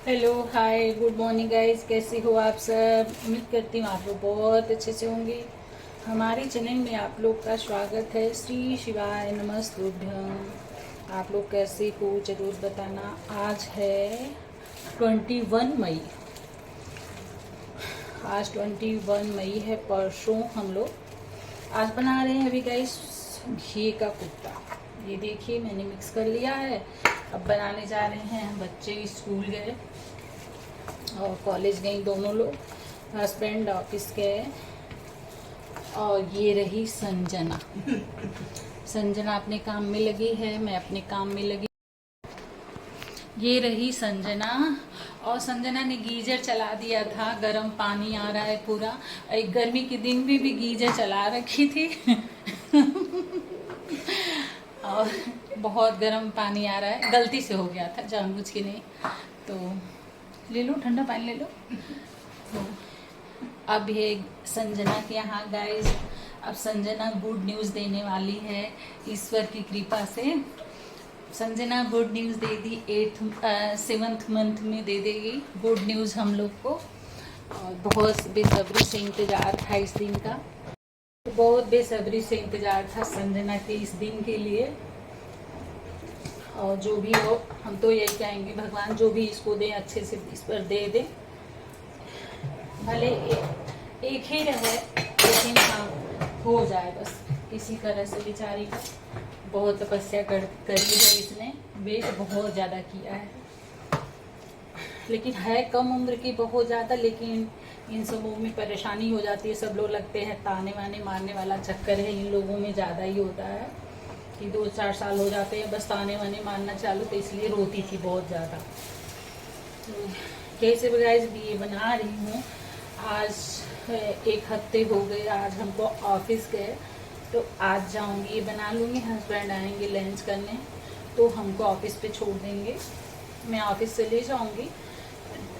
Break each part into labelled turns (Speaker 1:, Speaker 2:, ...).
Speaker 1: Hello hi good morning guys, कैसे हो आप सब। उम्मीद करती हूँ आप लोग बहुत अच्छे से होंगे। हमारे चैनल में आप लोग का स्वागत है। श्री शिवाय नमस्तुभ्यं। आप लोग कैसे हो जरूर बताना। आज है 21 मई। आज 21 मई है। परसों हम लोग आज बना रहे हैं अभी गाइस घी का कुत्ता। ये देखिए मैंने मिक्स कर लिया है। अब बनाने जा रहे हैं। बच्चे स्कूल गए और कॉलेज गई दोनों लोग। हस्बैंड ऑफिस गए। और ये रही संजना। संजना अपने काम में लगी है, मैं अपने काम में लगी। ये रही संजना। और संजना ने गीजर चला दिया था, गर्म पानी आ रहा है पूरा। एक गर्मी के दिन भी गीजर चला रखी थी। और बहुत गर्म पानी आ रहा है। गलती से हो गया था, जानबूझ के नहीं। तो ले लो ठंडा पानी ले लो। तो अब ये संजना के यहाँ गाइस, अब संजना गुड न्यूज़ देने वाली है ईश्वर की कृपा से। संजना गुड न्यूज़ दे दी। 7th मंथ में दे देगी गुड न्यूज़ हम लोग को। और बहुत बेसब्री से इंतज़ार था इस दिन का। बहुत बेसब्री से इंतज़ार था संजना के इस दिन के लिए। और जो भी हो, हम तो यही कहेंगे भगवान जो भी इसको दे अच्छे से इस पर दे दे। भले एक ही रहे लेकिन हाँ हो जाए बस किसी तरह से। बेचारी बहुत तपस्या करी है इसने। वेट बहुत ज़्यादा किया है, लेकिन है कम उम्र की बहुत ज़्यादा। लेकिन इन सबों में परेशानी हो जाती है। सब लोग लगते हैं ताने वाने मारने वाला चक्कर है इन लोगों में ज़्यादा ही होता है कि 2-4 साल हो जाते हैं बस ताने वाने मारना चालू। तो इसलिए रोती थी बहुत ज़्यादा। तो कैसे गाइस भी ये बना रही हूँ। आज 1 हफ्ते हो गए आज हमको ऑफिस गए। तो आज जाऊंगी, ये बना लूँगी। हस्बैंड आएंगे लंच करने तो हमको ऑफिस पे छोड़ देंगे। मैं ऑफिस से ले जाऊंगी।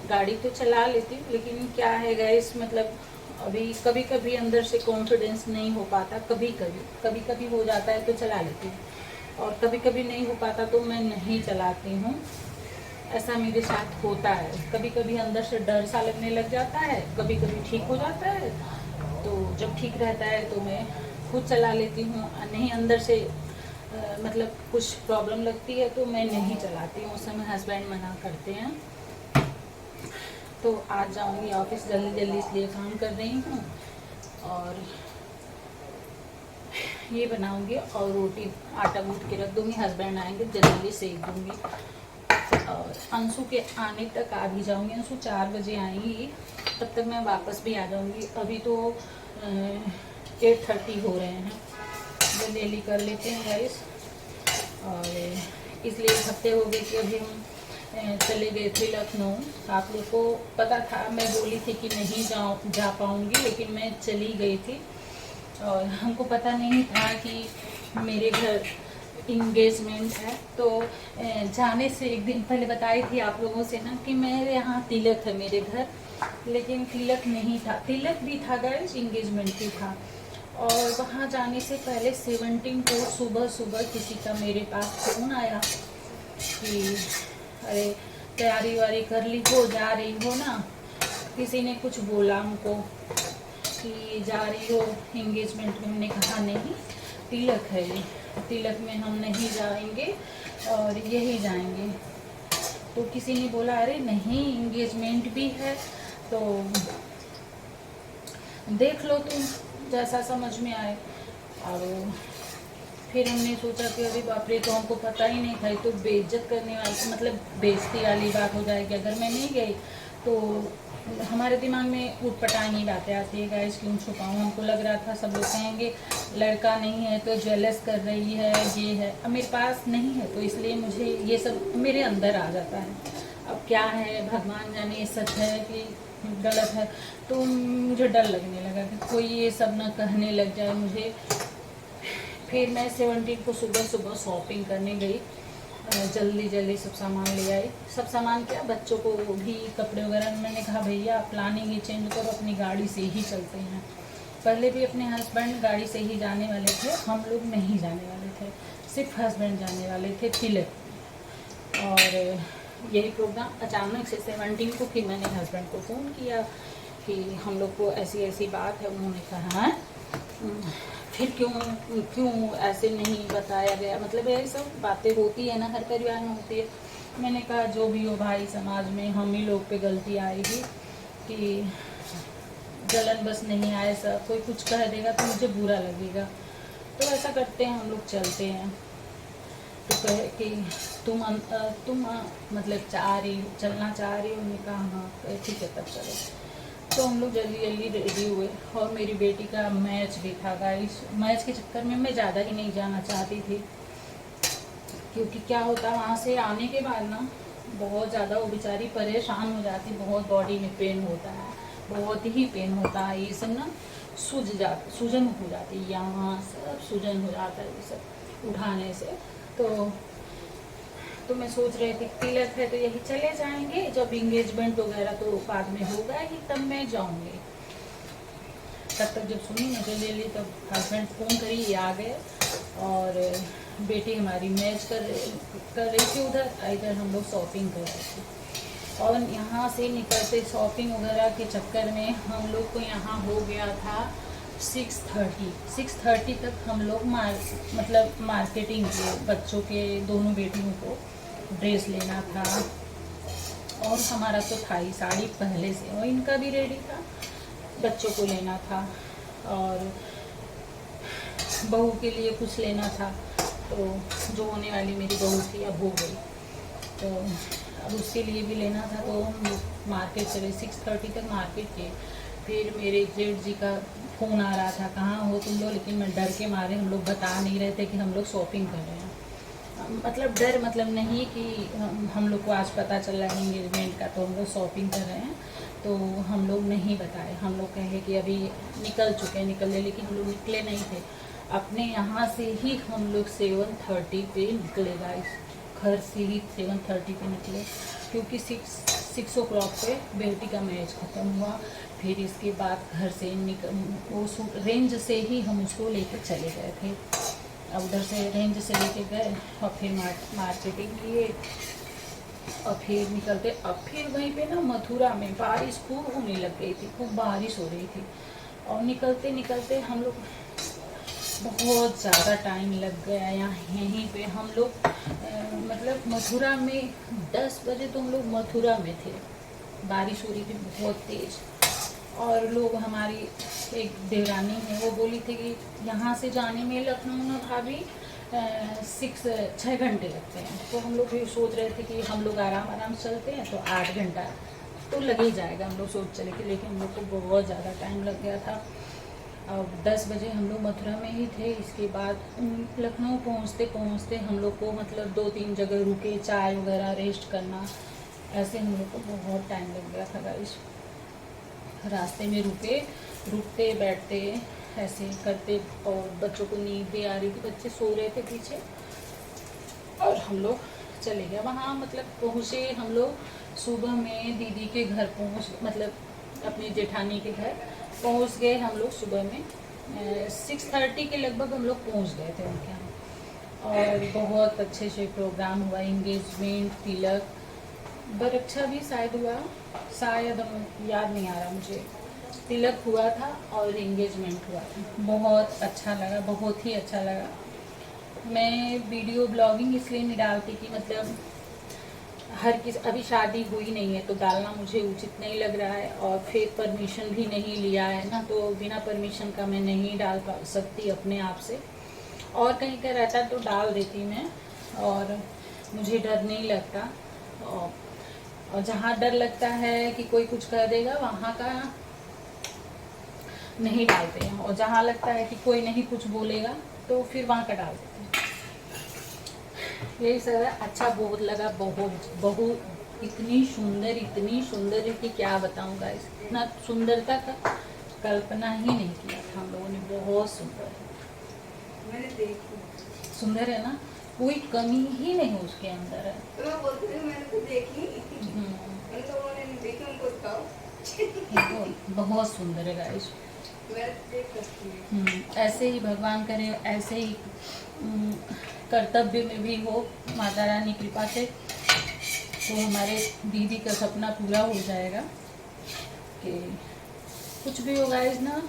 Speaker 1: गाड़ी तो चला लेती हूँ, लेकिन क्या है गाइस, मतलब अभी कभी कभी अंदर से कॉन्फिडेंस नहीं हो पाता। कभी कभी हो जाता है तो चला लेती हूँ, और कभी कभी नहीं हो पाता तो मैं नहीं चलाती हूँ। ऐसा मेरे साथ होता है। कभी कभी अंदर से डर सा लगने लग जाता है, कभी कभी ठीक हो जाता है। तो जब ठीक रहता है तो मैं खुद चला लेती हूँ। नहीं अंदर से मतलब कुछ प्रॉब्लम लगती है तो मैं नहीं चलाती हूँ। उस समय हस्बैंड मना करते हैं। तो आज जाऊँगी ऑफिस जल्दी जल्दी, इसलिए काम कर रही हूँ। और ये बनाऊँगी और रोटी आटा गूँथ के रख दूँगी। हस्बैंड आएंगे जल्दी सेक दूँगी। और अंशु के आने तक आ भी जाऊँगी। अंशु 4 बजे आएंगी, तब तक मैं वापस भी आ जाऊँगी। अभी तो 8:30 हो रहे हैं। जल्दी कर लेते हैं गाइस। और इसलिए 1 हफ्ते हो गए कि अभी हम चले गए थे लखनऊ। आप लोग को पता था, मैं बोली थी कि नहीं जा पाऊँगी, लेकिन मैं चली गई थी। और हमको पता नहीं था कि मेरे घर इंगेजमेंट है। तो जाने से 1 दिन पहले बताई थी आप लोगों से ना कि मेरे यहाँ तिलक है मेरे घर। लेकिन तिलक नहीं था। तिलक भी था गाइस, इंगेजमेंट भी था। और वहाँ जाने से पहले 17 को सुबह सुबह किसी का मेरे पास फ़ोन आया कि अरे तैयारी वारी कर ली हो, जा रही हो ना। किसी ने कुछ बोला हमको कि जा रही हो इंगेजमेंट में। हमने कहा नहीं, तिलक है ये, तिलक में हम नहीं जाएंगे और यही जाएंगे। तो किसी ने बोला अरे नहीं इंगेजमेंट भी है तो देख लो तुम जैसा समझ में आए। और फिर हमने सोचा कि अरे बाप रे, तो हमको पता ही नहीं था। तो बेइज्जत करने वाली, मतलब बेइज्जती वाली बात हो जाएगी अगर मैं नहीं गई। तो हमारे दिमाग में उटपटांगी बातें आती है गाइस, क्यों छुपाऊँ। हमको लग रहा था सब लोग कहेंगे लड़का नहीं है तो जेलस कर रही है, ये है। अब मेरे पास नहीं है तो इसलिए मुझे ये सब मेरे अंदर आ जाता है। अब क्या है भगवान जाने सच है कि गलत है। तो मुझे डर लगने लगा कि कोई ये सब ना कहने लग जाए मुझे। फिर मैं 17 को सुबह सुबह शॉपिंग करने गई। जल्दी जल्दी सब सामान ले आई। सब सामान क्या, बच्चों को भी कपड़े वगैरह। मैंने कहा भैया प्लानिंग ही चेंज करो, अपनी गाड़ी से ही चलते हैं। पहले भी अपने हस्बैंड गाड़ी से ही जाने वाले थे, हम लोग नहीं जाने वाले थे। सिर्फ हस्बैंड जाने वाले थे तिलक, और यही प्रोग्राम अचानक से 17 को फिर मैंने हस्बैंड को फ़ोन किया कि हम लोग को ऐसी ऐसी बात है। उन्होंने कहा फिर क्यों ऐसे नहीं बताया गया, मतलब ये सब बातें होती है ना, हर परिवार में होती है। मैंने कहा जो भी हो भाई, समाज में हम ही लोग पे गलती आएगी कि जलन बस नहीं आए, सब कोई कुछ कह देगा तो मुझे बुरा लगेगा, तो ऐसा करते हैं हम लोग, चलते हैं। तो कहे कि तुम मतलब चलना चाह रही हो? उन्होंने कहा हाँ, ठीक है तब चलो। तो हम लोग जल्दी जल्दी रेडी हुए, और मेरी बेटी का मैच भी था गाइस। मैच के चक्कर में मैं ज़्यादा ही नहीं जाना चाहती थी, क्योंकि क्या होता वहाँ से आने के बाद ना बहुत ज़्यादा वो बेचारी परेशान हो जाती, बहुत बॉडी में पेन होता है, बहुत ही पेन होता है। ये सब ना सूजन हो जाती है, यहाँ सब सूजन हो जाता है ये सब उठाने से। तो मैं सोच रही थी तिलक है तो यही चले जाएंगे, जब इंगेजमेंट वगैरह तो बाद में होगा ही तब मैं जाऊंगी। तब तक जब सुनी ना जल्दी तब हस्बैंड फ़ोन करी, ये आ गए, और बेटी हमारी मैच कर रही थी उधर, इधर हम लोग शॉपिंग कर रहे थे। और यहाँ से निकलते शॉपिंग वगैरह के चक्कर में हम लोग को यहाँ हो गया था 6:30 तक। हम लोग मतलब मार्केटिंग के, बच्चों के दोनों बेटियों को ड्रेस लेना था, और हमारा तो था ही साड़ी पहले से, और इनका भी रेडी था, बच्चों को लेना था, और बहू के लिए कुछ लेना था। तो जो होने वाली मेरी बहू थी अब हो गई, तो अब उसके लिए भी लेना था। तो हम लोग मार्केट चले, 6:30 तक मार्केट के। फिर मेरे जेठ जी का फ़ोन आ रहा था, कहाँ हो तुम लोग, लेकिन मैं डर के मारे हम लोग बता नहीं रहे थे कि हम लोग शॉपिंग कर रहे हैं। मतलब डर मतलब नहीं कि हम लोग को आज पता चल रहा है इंगेजमेंट का तो हम लोग शॉपिंग कर रहे हैं, तो हम लोग नहीं बताए। हम लोग कहे कि अभी निकल चुके, लेकिन हम लोग निकले नहीं थे। अपने यहाँ से ही हम लोग 7:30 पे निकले गाइस, घर से ही 7:30 पे निकले, क्योंकि 6 o'clock पे बेटी का मैच ख़त्म हुआ। फिर इसके बाद घर से वो रेंज से ही हम उसको लेकर चले गए थे। अब उधर से रेंज से लेके गए, और फिर मार्केटिंग किए, और फिर निकलते। अब फिर वहीं पे ना मथुरा में बारिश खूब होने लग गई थी, खूब बारिश हो रही थी, और निकलते निकलते हम लोग बहुत ज़्यादा टाइम लग गया। यहीं पे हम लोग मतलब मथुरा में 10 बजे तो हम लोग मथुरा में थे। बारिश हो रही थी बहुत तेज़, और लोग, हमारी एक देवरानी है वो बोली थी कि यहाँ से जाने में लखनऊ ना भाभी 6 घंटे लगते हैं। तो हम लोग भी सोच रहे थे कि हम लोग आराम चलते हैं तो 8 घंटा तो लग ही जाएगा, हम लोग सोच चले थे। लेकिन हम लोग को बहुत ज़्यादा टाइम लग गया था। अब 10 बजे हम लोग मथुरा में ही थे। इसके बाद लखनऊ पहुँचते पहुँचते हम लोग को मतलब 2-3 जगह रुके, चाय वगैरह रेस्ट करना, ऐसे हम लोग को बहुत टाइम लग गया था गाइस। रास्ते में रुकते बैठते ऐसे करते, और बच्चों को नींद भी आ रही थी, बच्चे सो रहे थे पीछे, और हम लोग चले गए वहाँ। मतलब पहुँचे हम लोग सुबह में, दीदी के घर मतलब अपनी जेठानी के घर पहुँच गए हम लोग सुबह में। 6:30 के लगभग हम लोग पहुँच गए थे उनके यहाँ, और बहुत अच्छे से प्रोग्राम हुआ। इंगेजमेंट, तिलक, बरच्छा भी शायद हुआ, शायद याद नहीं आ रहा मुझे। तिलक हुआ था और इंगेजमेंट हुआ था। बहुत अच्छा लगा, बहुत ही अच्छा लगा। मैं वीडियो ब्लॉगिंग इसलिए नहीं डालती कि मतलब हर किसी, अभी शादी हुई नहीं है तो डालना मुझे उचित नहीं लग रहा है, और फिर परमिशन भी नहीं लिया है ना, तो बिना परमिशन का मैं नहीं डाल सकती अपने आप से। और कहीं का रहता तो डाल देती मैं, और मुझे डर नहीं लगता। और जहाँ डर लगता है कि कोई कुछ कर देगा वहाँ का नहीं डालते हैं, और जहाँ लगता है कि कोई नहीं कुछ बोलेगा तो फिर वहाँ का डाल देते हैं। यही सब है। अच्छा बहुत लगा, बहुत इतनी सुंदर है कि क्या बताऊँ गाइस। इतना सुंदरता का कल्पना ही नहीं किया था हम लोगों ने। बहुत सुंदर है,
Speaker 2: मैंने देखी,
Speaker 1: सुंदर है ना, कोई कमी ही नहीं उसके अंदर है।
Speaker 2: तो मैं बोलती थी मैंने तो देखी, मैंने तो उन्होंने नहीं देखी, उनको बताओ।
Speaker 1: बहुत सुंदर है गाइस।
Speaker 2: मैं देख सकती हूँ।
Speaker 1: ऐसे ही भगवान करे, ऐसे ही कर्तव्य में भी हो माता रानी कृपा से, तो हमारे दीदी का सपना पूरा हो जाएगा। कि कुछ भी होगा इस ना,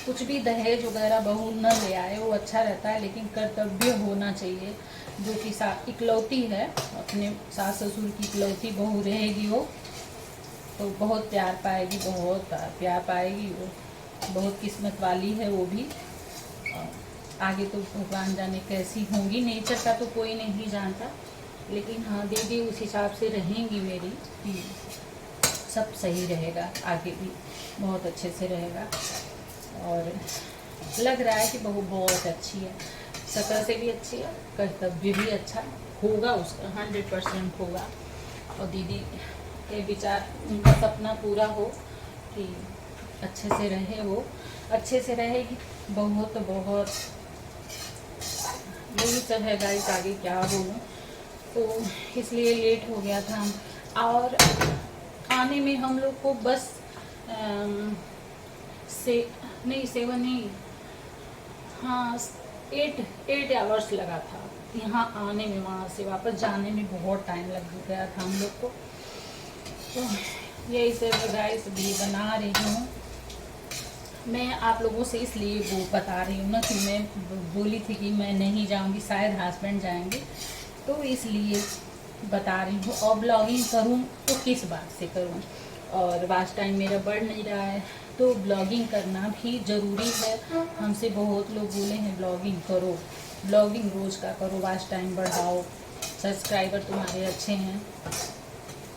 Speaker 1: कुछ भी दहेज वगैरह बहू न ले आए वो अच्छा रहता है, लेकिन कर्तव्य होना चाहिए। जो कि इकलौती है, अपने सास ससुर की इकलौती बहू रहेगी वो, तो बहुत प्यार पाएगी, बहुत प्यार पाएगी वो, बहुत किस्मत वाली है वो भी। आगे तो भगवान जाने कैसी होंगी, नेचर का तो कोई नहीं जानता, लेकिन हाँ दीदी उस हिसाब से रहेंगी मेरी कि सब सही रहेगा, आगे भी बहुत अच्छे से रहेगा। और लग रहा है कि बहू बहुत अच्छी है, शक्ल से भी अच्छी है, कर्तव्य भी अच्छा होगा उसका, 100% होगा। और दीदी के विचार, उनका सपना पूरा हो कि अच्छे से रहे, वो अच्छे से रहेगी बहू तो बहुत। यही सब है गाइस, आगे क्या बोलूँ। तो इसलिए लेट हो गया था। और आने में हम लोग को बस सेवन नहीं, हाँ 8 आवर्स लगा था यहाँ आने में, वहाँ से वापस जाने में बहुत टाइम लग गया था हम लोग को। तो यही सब गाइस भी बना रही हूँ मैं आप लोगों से, इसलिए वो बता रही हूँ ना कि मैं बोली थी कि मैं नहीं जाऊँगी, शायद हस्बैंड जाएंगे, तो इसलिए बता रही हूँ। और ब्लॉगिंग करूँ तो किस बात से करूँ, और वाच टाइम मेरा बढ़ नहीं रहा है, तो ब्लॉगिंग करना भी ज़रूरी है। हमसे बहुत लोग बोले हैं ब्लॉगिंग करो, ब्लॉगिंग रोज़ का करो, वाच टाइम बढ़ाओ, सब्सक्राइबर तुम्हारे अच्छे हैं,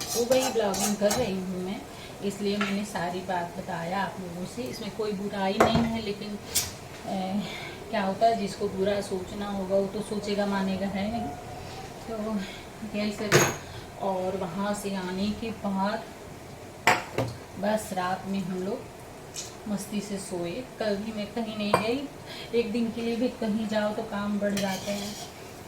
Speaker 1: तो वही ब्लॉगिंग कर रही हूँ मैं। इसलिए मैंने सारी बात बताया आप लोगों से, इसमें कोई बुराई नहीं है, लेकिन क्या होता है जिसको बुरा सोचना होगा वो तो सोचेगा, मानेगा है नहीं। तो यही सब। और वहाँ से आने के बाद बस रात में हम लोग मस्ती से सोए। कभी मैं कहीं नहीं गई, एक दिन के लिए भी कहीं जाओ तो काम बढ़ जाते हैं।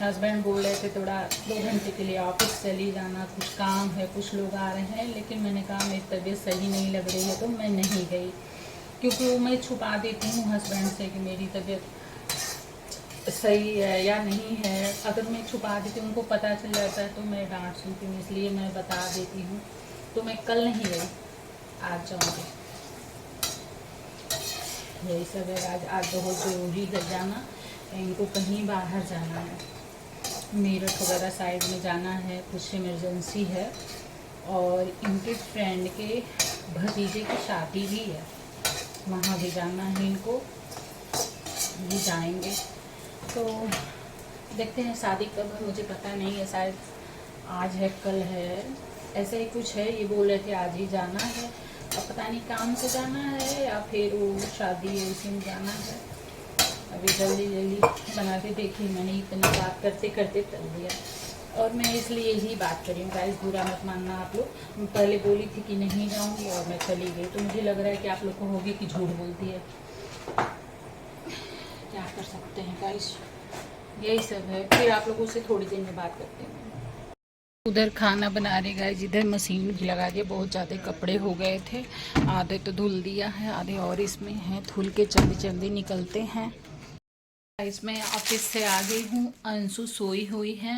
Speaker 1: हस्बैंड बोल रहे थे थोड़ा 2 घंटे के लिए ऑफिस चली जाना, कुछ काम है, कुछ लोग आ रहे हैं, लेकिन मैंने कहा मेरी तबीयत सही नहीं लग रही है, तो मैं नहीं गई। क्योंकि वो मैं छुपा देती हूँ हस्बैंड से कि मेरी तबीयत सही है या नहीं है। अगर मैं छुपा देती हूँ, उनको पता चल जाता है तो मैं डांट सुनती हूँ, इसलिए मैं बता देती हूँ। तो मैं कल नहीं गई, आज जाऊँगी। यही सब है। आज बहुत ज़रूरी है जाना, इनको कहीं बाहर जाना है, मेरठ वगैरह साइड में जाना है, कुछ इमरजेंसी है। और इनके फ्रेंड के भतीजे की शादी भी है, वहाँ भी जाना है इनको, ये जाएंगे। तो देखते हैं शादी कब है, मुझे पता नहीं है, शायद आज है कल है, ऐसा ही कुछ है। ये बोल रहे थे आज ही जाना है, अब पता नहीं काम से जाना है या फिर वो शादी है उसी में जाना है। अभी जल्दी जल्दी बना के देखी, मैंने इतनी बात करते करते चल दिया। और मैं इसलिए यही बात कर रही हूँ गाइस, बुरा मत मानना आप लोग। मैं पहले बोली थी कि नहीं जाऊँगी और मैं चली गई, तो मुझे लग रहा है कि आप लोग को होगी कि झूठ बोलती है, क्या कर सकते हैं गाइस, यही सब है। फिर आप लोगों से थोड़ी देर में बात करते हैं। उधर खाना बना रहे गाइस, इधर मशीन भी लगा दिया, बहुत ज़्यादा कपड़े हो गए थे, आधे तो धुल दिया है, आधे और इसमें हैं, धुल के जल्दी जल्दी निकलते हैं। गाइस मैं ऑफिस से आ गई हूँ, अंशु सोई हुई है,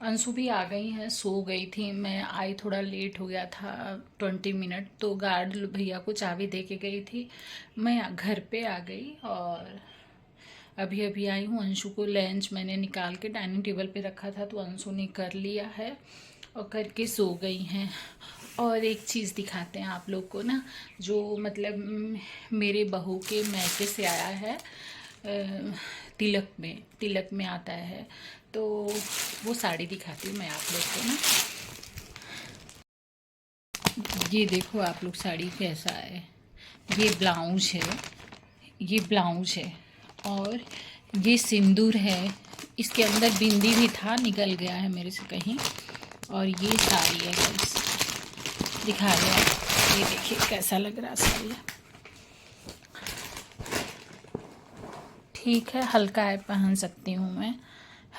Speaker 1: अंशु भी आ गई है, सो गई थी। मैं आई थोड़ा लेट हो गया था 20 मिनट, तो गार्ड भैया को चाबी दे के गई थी, मैं घर पे आ गई और अभी अभी आई हूँ। अंशु को लंच मैंने निकाल के डाइनिंग टेबल पे रखा था, तो अंशु ने कर लिया है और करके सो गई हैं। और एक चीज़ दिखाते हैं आप लोग को ना, जो मतलब मेरे बहू के मैके से आया है, तिलक में आता है, तो वो साड़ी दिखाती हूँ मैं आप लोग को ना। ये देखो आप लोग, साड़ी कैसा है, ये ब्लाउज है, ये ब्लाउज है, और ये सिंदूर है, इसके अंदर बिंदी भी था, निकल गया है मेरे से कहीं। और ये साड़ी है गाइस, दिखा रहा है, ये देखिए कैसा लग रहा है साड़ी। ठीक है, हल्का है, पहन सकती हूँ मैं,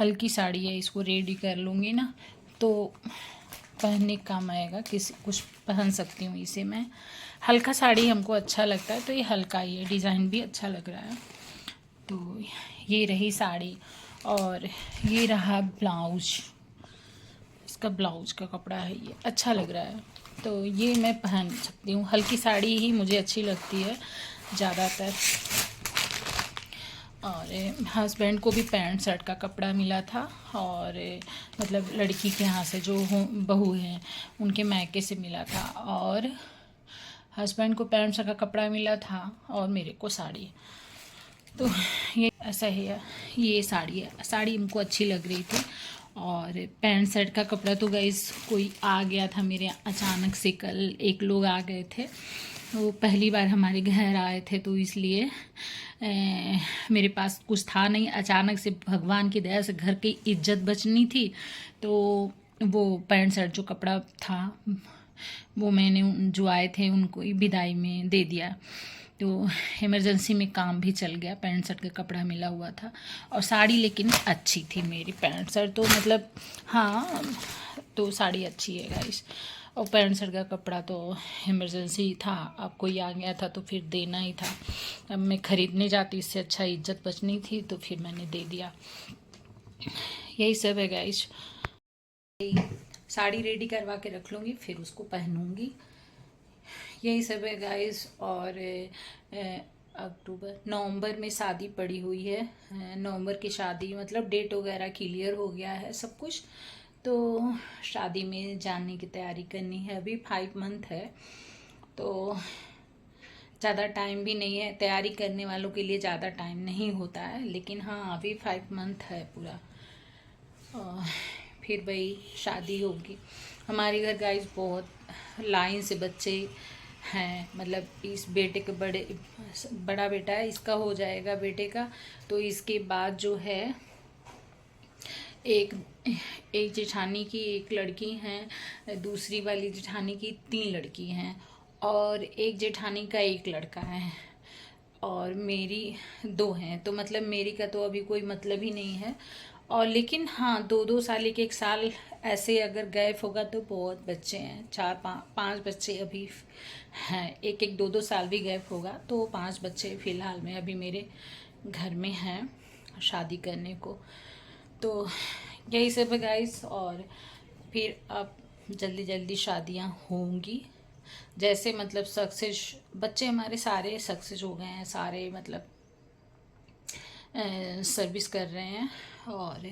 Speaker 1: हल्की साड़ी है, इसको रेडी कर लूँगी ना तो पहनने काम आएगा, किसी कुछ पहन सकती हूँ इसे मैं। हल्का साड़ी हमको अच्छा लगता है, तो ये हल्का ही है, डिज़ाइन भी अच्छा लग रहा है। तो ये रही साड़ी। और ये रहा ब्लाउज, इसका ब्लाउज का कपड़ा है, ये अच्छा लग रहा है तो ये मैं पहन सकती हूँ। हल्की साड़ी ही मुझे अच्छी लगती है ज़्यादातर। और हस्बैंड को भी पैंट शर्ट का कपड़ा मिला था, और मतलब लड़की के यहाँ से जो बहू हैं उनके मायके से मिला था, और हस्बैंड को पैंट शर्ट का कपड़ा मिला था और मेरे को साड़ी। तो ये ऐसा है, ये साड़ी है, साड़ी हमको अच्छी लग रही थी। और पैंट शर्ट का कपड़ा तो गाइस कोई आ गया था मेरे अचानक से, कल एक लोग आ गए थे, वो पहली बार हमारे घर आए थे, तो इसलिए मेरे पास कुछ था नहीं। अचानक से भगवान की दया से घर की इज्जत बचनी थी, तो वो पैंट शर्ट जो कपड़ा था वो मैंने जो आए थे उनको विदाई में दे दिया। तो इमरजेंसी में काम भी चल गया, पैंट शर्ट का कपड़ा मिला हुआ था। और साड़ी लेकिन अच्छी थी मेरी, पैंट शर्ट तो मतलब हाँ, तो साड़ी अच्छी है गाइस। और पैंट शर्ट का कपड़ा तो इमरजेंसी था, अब कोई आ गया था तो फिर देना ही था। अब मैं ख़रीदने जाती, इससे अच्छा इज्जत बचनी थी, तो फिर मैंने दे दिया। यही सब है गाइस। साड़ी रेडी करवा के रख लूँगी, फिर उसको पहनूँगी। यही सब है गाइस। और अक्टूबर नवंबर में शादी पड़ी हुई है, नवंबर की शादी, मतलब डेट वगैरह क्लियर हो गया है सब कुछ, तो शादी में जाने की तैयारी करनी है। अभी 5 मंथ है, तो ज़्यादा टाइम भी नहीं है, तैयारी करने वालों के लिए ज़्यादा टाइम नहीं होता है, लेकिन हाँ अभी 5 मंथ है पूरा। फिर भाई शादी होगी। हमारे घर गाइस बहुत लाइन से बच्चे हैं, मतलब इस बेटे के बड़ा बेटा है, इसका हो जाएगा बेटे का, तो इसके बाद जो है एक जेठानी की एक लड़की हैं, दूसरी वाली जेठानी की 3 लड़की हैं, और एक जेठानी का 1 लड़का है, और मेरी 2 हैं। तो मतलब मेरी का तो अभी कोई मतलब ही नहीं है। और लेकिन हाँ 2-2 साल, 1-1 साल ऐसे अगर गैप होगा तो बहुत बच्चे हैं, 4-5 बच्चे अभी हैं। 1-1 2-2 साल भी गैप होगा तो 5 बच्चे फ़िलहाल में अभी मेरे घर में हैं शादी करने को। तो यही सब है गाइस। और फिर अब जल्दी जल्दी शादियां होंगी, जैसे मतलब सक्सेस, बच्चे हमारे सारे सक्सेस हो गए हैं, सारे मतलब सर्विस कर रहे हैं। और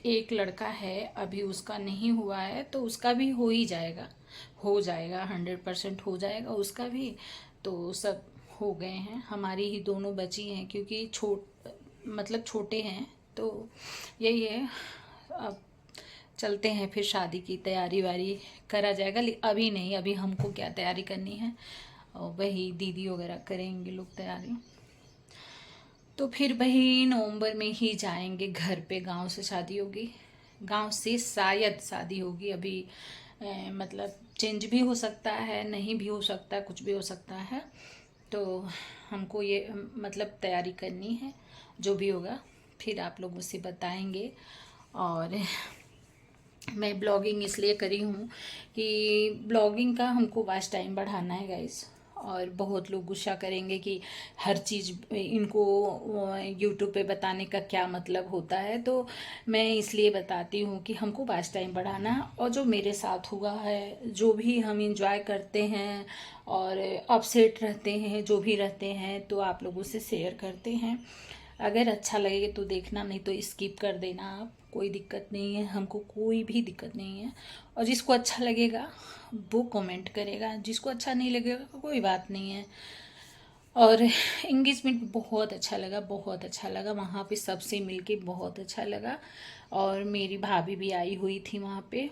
Speaker 1: एक लड़का है अभी, उसका नहीं हुआ है, तो उसका भी हो ही जाएगा, हो जाएगा, 100% हो जाएगा उसका भी। तो सब हो गए हैं, हमारी ही दोनों बची हैं, क्योंकि मतलब छोटे हैं, तो यही है। अब चलते हैं, फिर शादी की तैयारी वारी करा जाएगा, लेकिन अभी नहीं, अभी हमको क्या तैयारी करनी है, और वही दीदी वगैरह करेंगे लोग तैयारी। तो फिर वही नवंबर में ही जाएंगे घर पे, गांव से शादी होगी, गांव से शायद शादी होगी। अभी मतलब चेंज भी हो सकता है, नहीं भी हो सकता, कुछ भी हो सकता है। तो हमको ये मतलब तैयारी करनी है, जो भी होगा फिर आप लोगों से बताएंगे। और मैं ब्लॉगिंग इसलिए करी हूँ कि ब्लॉगिंग का हमको वॉच टाइम बढ़ाना है गाइस। और बहुत लोग गुस्सा करेंगे कि हर चीज़ इनको यूट्यूब पे बताने का क्या मतलब होता है, तो मैं इसलिए बताती हूँ कि हमको वॉच टाइम बढ़ाना है। और जो मेरे साथ हुआ है, जो भी हम इंजॉय करते हैं और अपसेट रहते हैं, जो भी रहते हैं, तो आप लोगों से शेयर करते हैं। अगर अच्छा लगेगा तो देखना, नहीं तो स्किप कर देना आप, कोई दिक्कत नहीं है, हमको कोई भी दिक्कत नहीं है। और जिसको अच्छा लगेगा वो कमेंट करेगा, जिसको अच्छा नहीं लगेगा कोई बात नहीं है। और एंगेजमेंट बहुत अच्छा लगा, बहुत अच्छा लगा, वहाँ पे सबसे मिलके बहुत अच्छा लगा। और मेरी भाभी भी आई हुई थी वहाँ पे,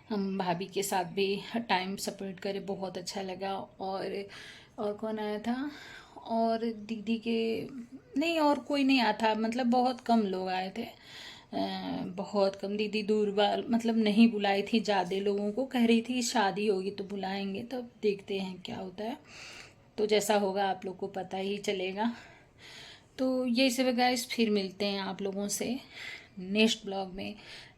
Speaker 1: हम भाभी के साथ भी टाइम स्पेंड करे, बहुत अच्छा लगा। और कौन आया था, और दीदी के नहीं, और कोई नहीं आया था, मतलब बहुत कम लोग आए थे, बहुत कम। दीदी दूर बार मतलब नहीं बुलाई थी, ज़्यादा लोगों को कह रही थी शादी होगी तो बुलाएंगे, तब देखते हैं क्या होता है, तो जैसा होगा आप लोग को पता ही चलेगा। तो यही सब गाइस, फिर मिलते हैं आप लोगों से नेक्स्ट ब्लॉग में।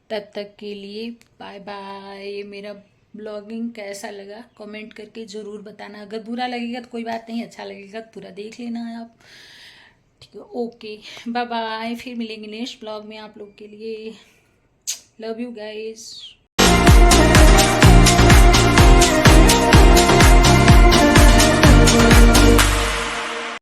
Speaker 1: तब तक के लिए बाय बाय। मेरा ब्लॉगिंग कैसा लगा कमेंट करके ज़रूर बताना, अगर बुरा लगेगा तो कोई बात नहीं, अच्छा लगेगा तो पूरा देख लेना आप। ठीक है, ओके, बाय बाय, फिर मिलेंगे नेक्स्ट ब्लॉग में आप लोग के लिए। Love you guys.